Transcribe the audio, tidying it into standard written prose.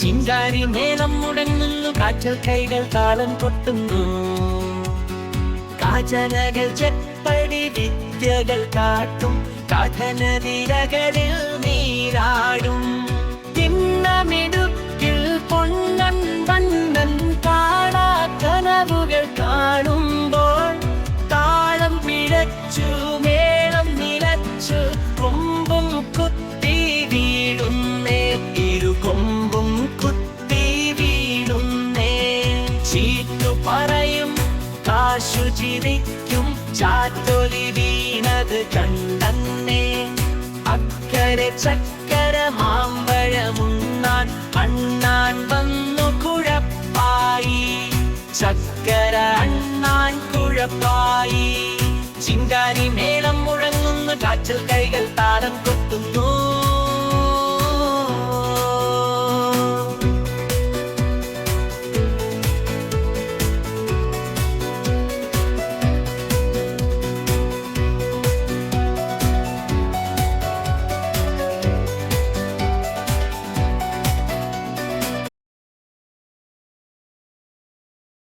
ചിങ്കാരി മേളം മുടങ്ങുന്നു, കാറ്റൽ കൈകൾ താളം കൊട്ടുന്നു. കാചനകൾ ചെപ്പടി വിദ്യകൾ കാട്ടും, കഥന നിരകളിൽ നീരാടും. തിന്നമിടുക്കിൽ പൊന്നൻ വണ്ണൻ കാണാ കനവുകൾ കാണുമ്പോൾ താളം പിഴച്ചു മേളം നിലച്ചു. കൊമ്പും കുത്തി വീഴുന്നേ, ഇരുകൊമ്പും കുത്തി വീഴുന്നേ. ചീറ്റു പറയും കാശു ചിരിക്കും, ചാത്തൊലി വീണത് കണ്ടന്നേ. അക്കരെ ചക്കര മാമ്പഴമുണ്ണാൻ അണ്ണാൻ വന്നു കുഴപ്പായി. ചക്കര അണ്ണാൻ കുഴപ്പായി. ചിങ്കാരി മേളം മുഴങ്ങുന്നു, കാറ്റൽ കൈകൾ താളം കൊട്ടുന്നു.